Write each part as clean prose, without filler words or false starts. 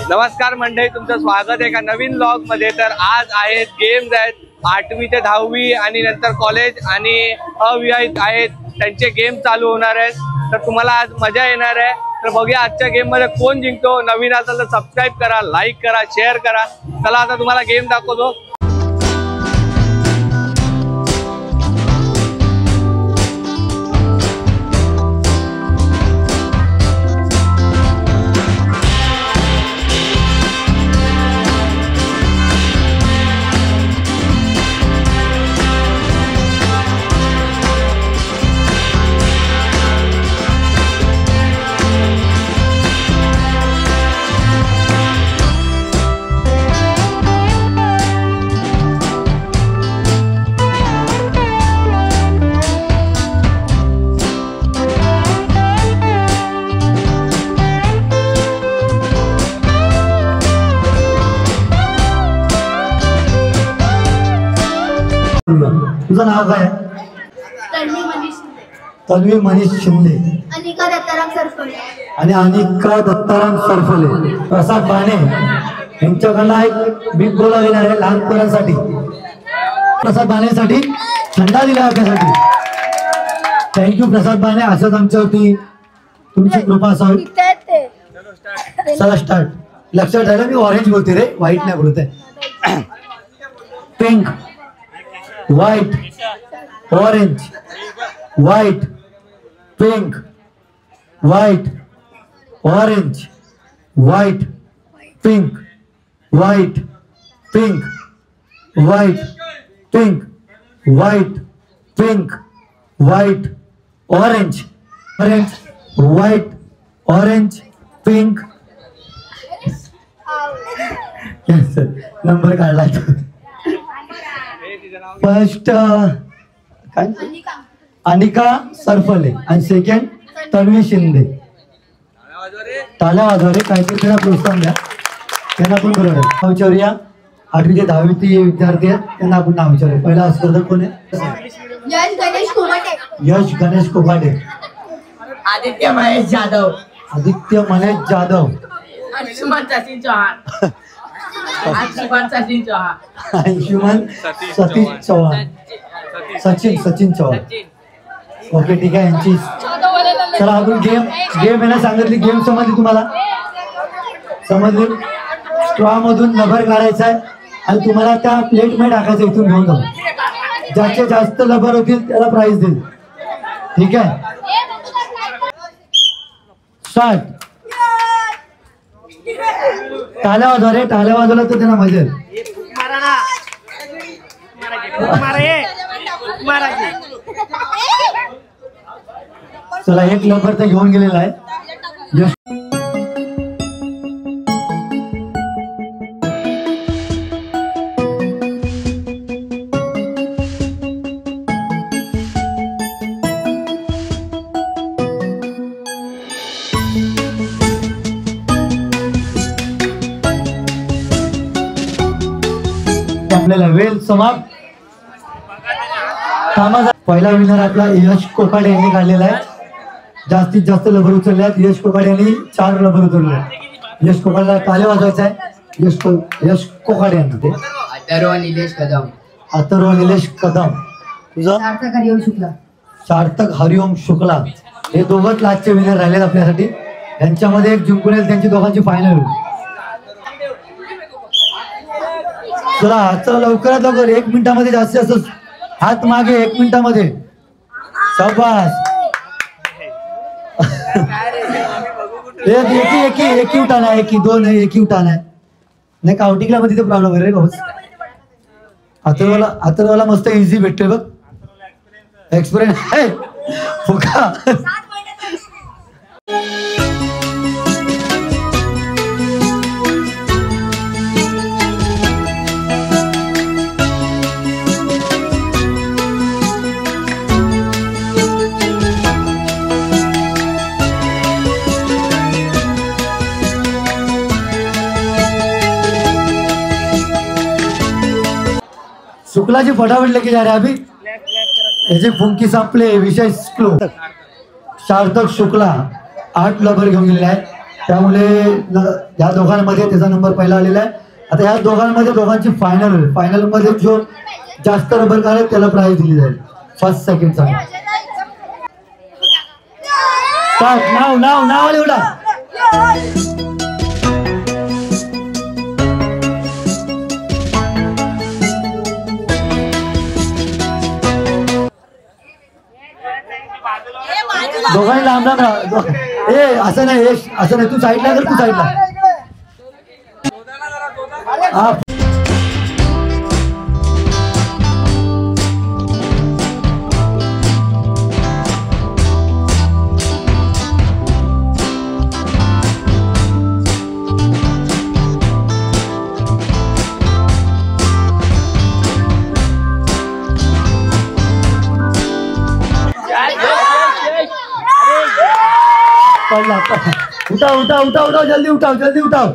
नमस्कार मंडळी, तुमचं स्वागत आहे एका नवीन व्लॉग मध्ये। तर आज आहेत गेम्स आहेत 8वी ते 10वी आणि नंतर कॉलेज आणि अविवाहित आहेत, त्यांचे गेम चालू होणार आहेत। तर तुम्हाला आज मजा येणार आहे। तर बघूया आजच्या गेम मध्ये कोण जिंकतो। नवीन असाल तर सबस्क्राइब करा, लाईक करा, शेअर करा। चला आता तुम्हाला गेम दाखवतो। तुझं नाव काय? तन्वी मनीष शिंदे। अनिका दत्ताराम सरफले आणि अनिका दत्ताराम सरफले। प्रसाद बाणे यांच्याकडनं एक बिग बोला येणार आहे लहान पोरांसाठी। प्रसाद बाणेसाठी थंडा दिला आपल्यासाठी। थँक्यू प्रसाद बाणे। असंच आमच्यावरती तुमची कृपा असावी। चला स्टार्ट। लक्षात ठेवा मी ऑरेंज बोलते रे, व्हाईट नाही बोलत आहे। Pink, white, orange, white, pink, white, orange, white, pink, white, pink, white, pink, white, pink, white, orange, orange, white, orange, pink. Yes sir, number काढला। फर्स्ट काय? अनिका सरफले आणि सेकंड तन्वी शिंदे। टाळ्या वाजवा रे, काहीतरी त्यांना प्रोत्साहन द्या। त्यांना पण बरोबर नाव विचारूया। 8वी ते 10वी विद्यार्थी आहेत, त्यांना आपण नाव विचारूया। पहिला स्पर्धक कोण आहे? यश गणेश कोमाटे। यश गणेश कोमाटे। आदित्य महेश जाधव। आदित्य महेश जाधव। अंशुमन सचिन चौहान। अंशुमन सचिन चौहान। अंशुमन सतीश चौहान। सचिन चौहान। ओके ठीक आहे। यांची चला आपण गेम आहे ना सांगितली। गेम समजली तुम्हाला? समजली? स्ट्रॉ मधून लबर काढायचा आहे आणि तुम्हाला त्या प्लेट मध्ये टाकायचं। इथून घेऊन जाऊ, ज्याचे जास्त लबर होतील त्याला प्राइज देईल। ठीक आहे, स्टार्ट। टाळ्या वाजवा रे, टाळ्या वाजवला तर त्यांना मजा येईल। चला एक लबर तर घेऊन गेलेला आहे। आपल्याला वेळ समाप्त। पहिला विनर आपला यश कोकाडे यांनी काढलेला आहे। जास्तीत जास्त लबर उचलल्यात यश कोकाडे यांनी 4 लबर उचलले। यश कोकाडेला टाळ्या वाजवायचा आहे। यश कोकाडे यांना ते अथर्व निलेश कदम। अथर्व निलेश कदम। तुझं? सार्थक हरिओम शुक्ला। सार्थक हरिओम शुक्ला। हे दोघंच लास्टचे विनर राहिलेत आपल्यासाठी। यांच्यामध्ये एक जिंकून येईल, त्यांची दोघांची फायनल होईल। चला चला लवकरात लवकर 1 मिनिटामध्ये जास्तीत जास्त हात मागे। 1 मिनिटामध्ये शाबास। एक उठाना, एक दोन एक उठाना है नाही। काउंटिंगला मध्ये प्रॉब्लेम आहे रे भाऊस। अथर्वला मस्त इझी भेटतोय बघ, एक्सपिरियन्स आहे फुका। शुक्लाजी फटाफट लेके जा रहे हैं अभी। याचे फुंकी संपले, विषय क्लो। सार्थक शुक्ला 8 नंबर घेऊन गेलेला आहे, त्यामुळे या दोघांमध्ये त्याचा नंबर पहिला आलेला आहे। आता या दोघांमध्ये दोघांची फायनल होईल, फायनल मध्ये जो जास्त नंबर काढेल त्याला प्राइज दिली जाईल। फर्स्ट सेकंड चा स्टार्ट नाव नाव नाव एवढा दोघांनी लांब लांब राहा। ए असं नाही, असं नाही, तू साईडला कर, तू साईडला। उठाओ उठाओ उठाओ उठाओ, जल्दी उठाओ, जल्दी उठाओ,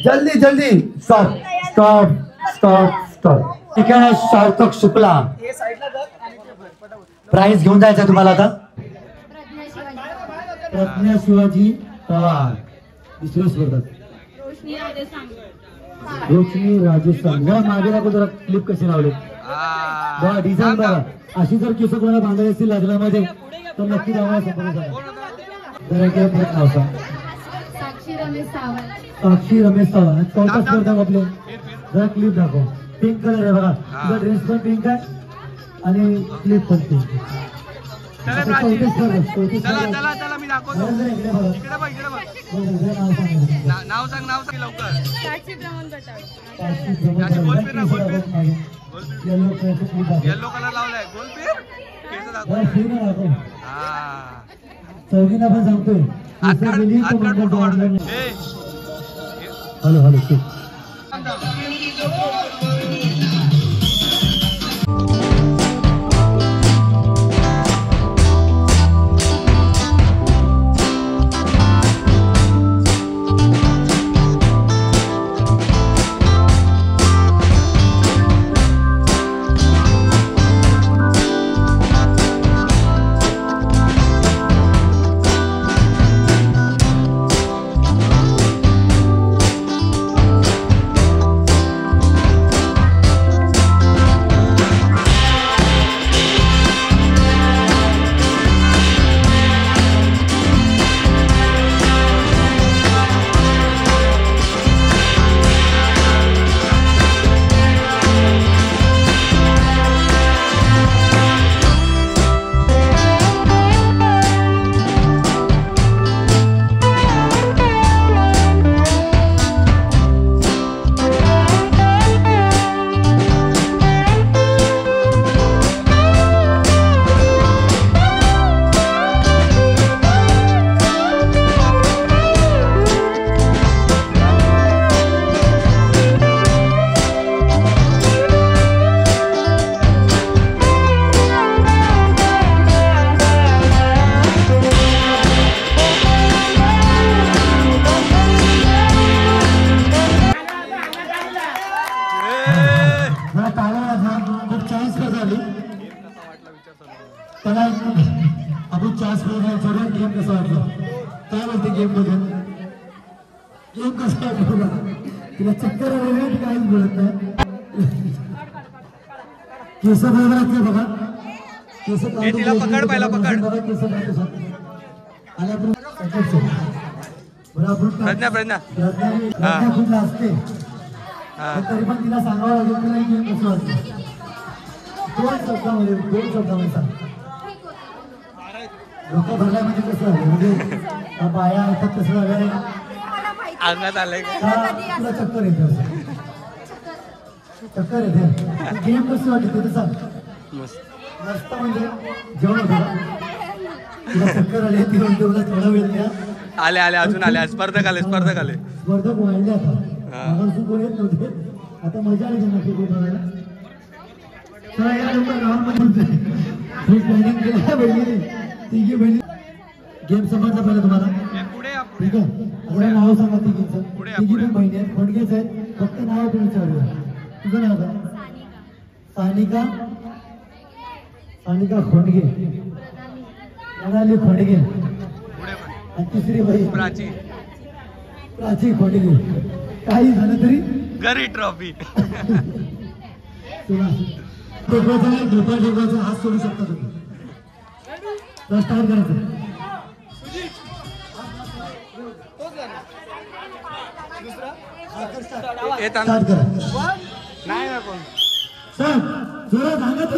जल्दी जल्दी। Stop stop stop stop. ठीक आहे, सार्थक शुक्ला प्राइज घेऊन जायचं तुम्हाला आता। प्रज्ञा शिवाजी पवार दुसऱ्या स्पर्धक रोशनी राजेश सांग। मागे दाखव जरा, क्लिप कशी लावले बघा, डिझाईन बघा। अशी जर केस कोणाला बांधायची असतील लग्नामध्ये तर नक्की जावा सपोर्ट करा। साक्षी रमेश सावंत चौथा स्पर्धक आपले, जरा क्लिप दाखव। पिंक कलर आहे बघा, तुझा ड्रेस पण पिंक आहे आणि क्लिप पण पिंक। नाव सांग लवकर। येलो कलर लावलाय, गोलपीर चौघींना पण सांगतोय। हॅलो हॅलो आपण चान्स मिळवण्याचा गेम कसा वाटला, काय बोलते गेम बद्दल? गेम कसा वाटला तिला? चक्कर आलेली काहीच बोलत नाही। केस बरोबर असले बघा, केस तिला पकड, पहिला पकड केस आणि आपण प्रज्ञा प्रज्ञा खूप लाजते, तरी पण तिला सांगावं लागेल तुला गेम कसं वाटतं। 2 शब्दामध्ये सांग। डोकं भरल्यामध्ये कसं म्हणजे बाया येतात कसं वगैरे अंगात आलंय तुला चक्कर येते, चक्कर येते। गेम कशी वाटते ते सांग। मस्त म्हणजे जेवण होतं तुला चक्कर आली ती म्हणते तुला थोडा वेळ द्या। आले आले अजून आले, स्पर्धक आले स्पर्धक वाढले आता, कोण येत नव्हते, आता मजा आली त्यांना क्रिकेट बघायला। चला या लोक ग्राउंडमध्ये प्लॅनिंग केलं बहिणी, तिघी बहिणी। गेम समजलं पहिलं तुम्हाला, ठीक आहे? आपलं नाव सांगा तिघींचं, तिघी पण बहिणी आहेत, फडकेच आहेत, फक्त नाव तुम्ही विचारूया। तुझं नाव काय? सानिका खोंडगे, मनाली खोंडगे आणि तिसरी बाई प्राची खोंडगे. काही झालं तरी घरी ट्रॉफी. ढोका हात सोडू शकता तुम्ही. स्टार्ट करायचं. स्टार्ट करा. नाही ना कोण सर जोरात अंगात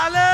आले.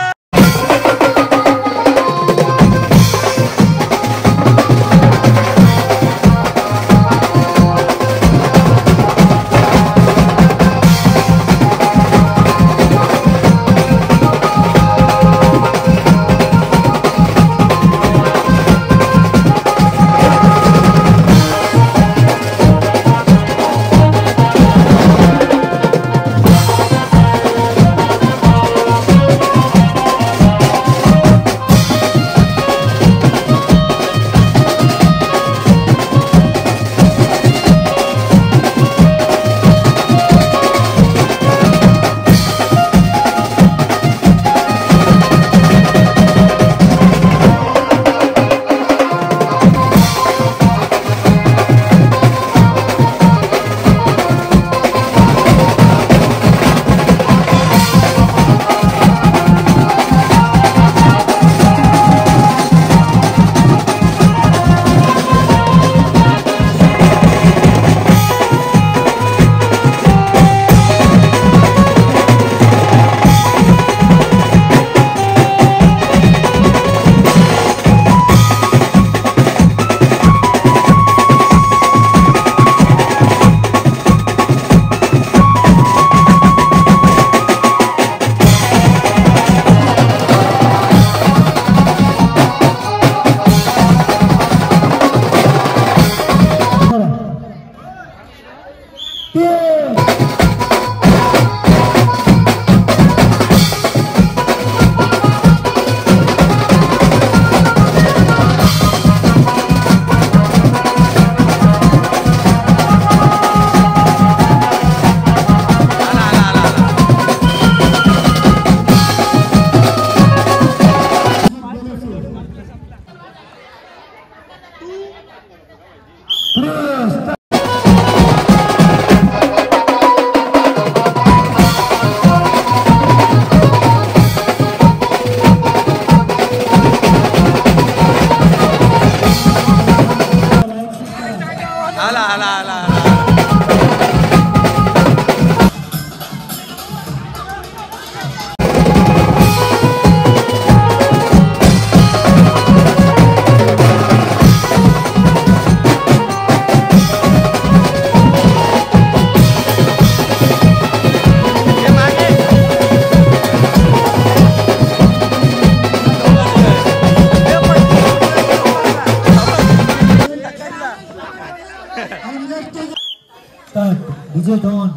विजय धवन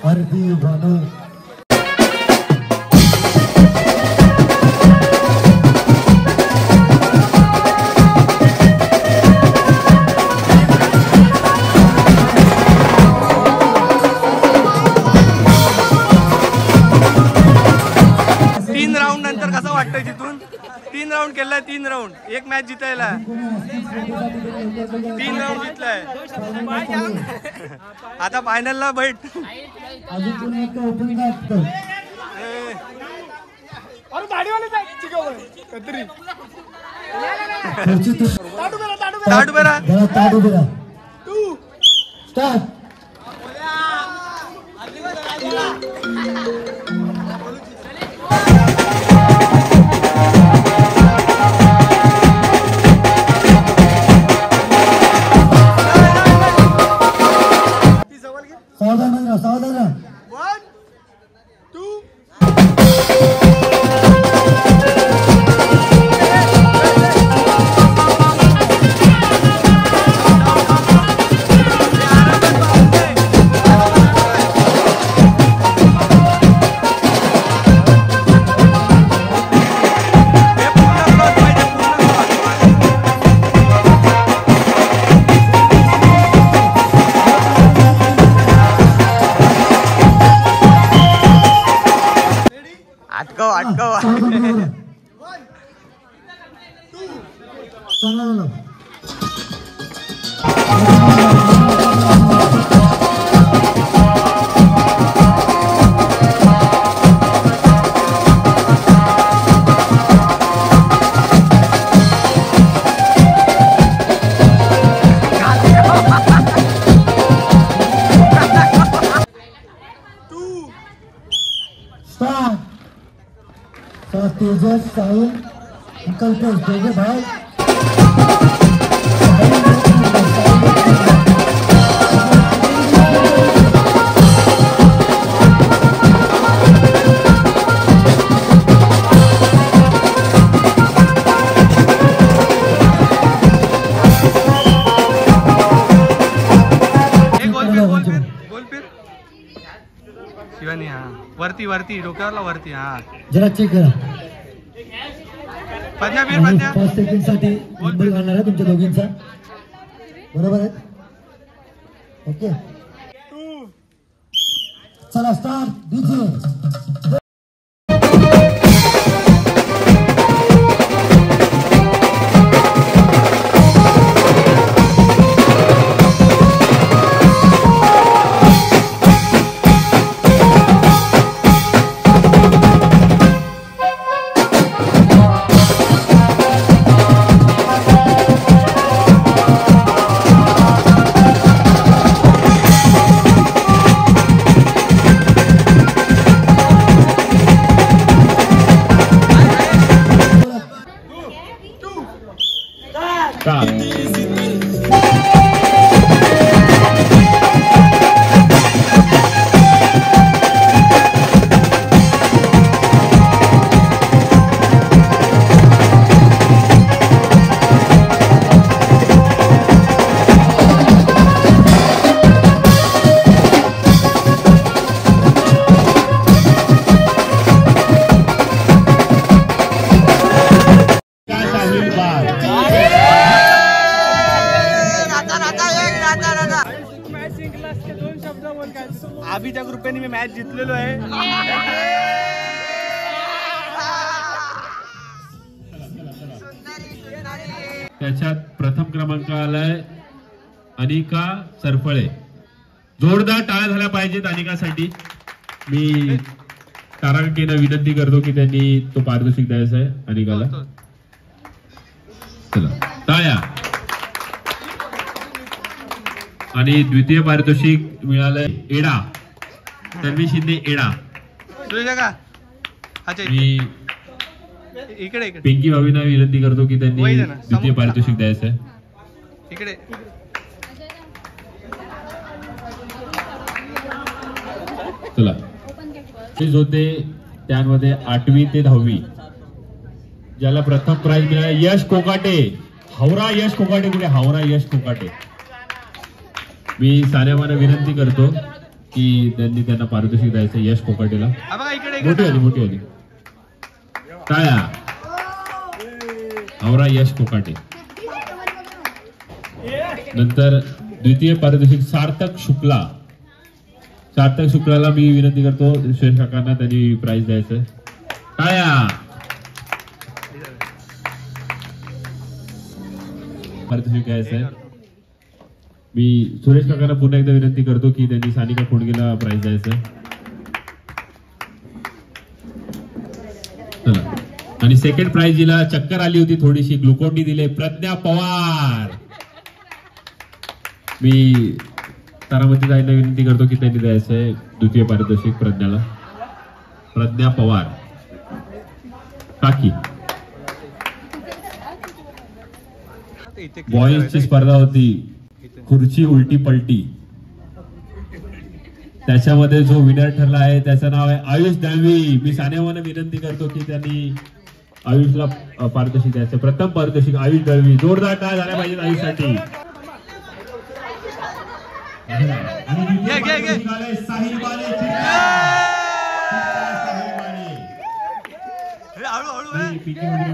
हरदी भानु वाटतंय तिथून 3 राऊंड केलाय 3 राऊंड एक मॅच जितायला 3 राऊंड जितलाय आता फायनलला बैठ सावधान 1 2 3 अटकव अटकव. तेजस साहिल कल्पेश दोघे भाई शिवानी. हा वरती वरती डोक्यावरला वरती. हा जरा चेक करा. पद्या 5 सेकंड साठी नंबर घालणार आहे तुमच्या दोघींचा. बरोबर आहे. ओके चला स्टार्ट डीजे. आबीच्या ग्रुपने मी मॅच जिंकलेलो आहे. त्याच्यात प्रथम क्रमांक आलाय अनिका सरफळे. जोरदार टाळ्या झाल्या पाहिजेत अनिकासाठी. मी तारांकेनं विनंती करतो की त्यांनी तो पारितोषिक द्यायचा आहे अनिकाला. चला टाळ्या. आणि द्वितीय पारितोषिक मिळालंय एडा तन्वी शिंदे एडा. मी इकडे पिंकी भावींना विनंती करतो की त्यांनी द्वितीय पारितोषिक द्यायचं आहे. इकडे चला होते त्यामध्ये 8वी ते 10वी ज्याला प्रथम प्राइज मिळाला यश कोकाटे. हावरा यश कोकाटे कुठे. हावरा यश कोकाटे. मी सान्यामाना विनंती करतो की त्यांना पारितोषिक द्यायचं यश कोकाटेला. मोठी आली टाळ्या. हावरा यश कोकाटे. नंतर द्वितीय पारितोषिक सार्थक शुक्ला. सार्थक शुक्लाला मी विनंती करतो सुरेश काकांना त्यांनी प्राइज द्यायचं. टाळ्या. पारितोषिक द्यायचं आहे. मी सुरेश काकांना पुन्हा एकदा विनंती करतो की त्यांनी सानिका खोडगेला प्राइज द्यायचं. चला. आणि सेकंड प्राइज जिला चक्कर आली होती थोडीशी ग्लुकोन डी दिले प्रज्ञा पवार. मी तारामती ताईंना विनंती करतो की त्यांनी द्यायचं आहे द्वितीय पारितोषिक प्रज्ञाला. प्रज्ञा पवार काकी. बॉईजची स्पर्धा होती खुर्ची उलटी पलटी. त्याच्यामध्ये जो विनर ठरला आहे त्याचं नाव आहे आयुष दळवी. मी सानेवाने विनंती करतो की त्यांनी आयुषला पारितोषिक द्यायचं. प्रथम पारितोषिक आयुष दळवी. जोरदार टाळ्या झाल्या पाहिजेत आयुषसाठी. साहिल बाले.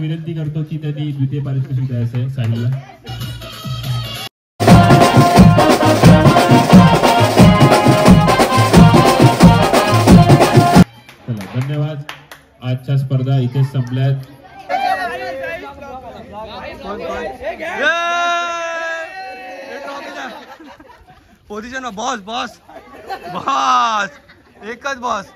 विनंती करतो की त्यांनी द्वितीय पारितोषिक द्यायचं आहे साहिलला. चला धन्यवाद. आजच्या स्पर्धा इथे संपल्यात. पोझिशन बॉस बॉस बॉस एकच बॉस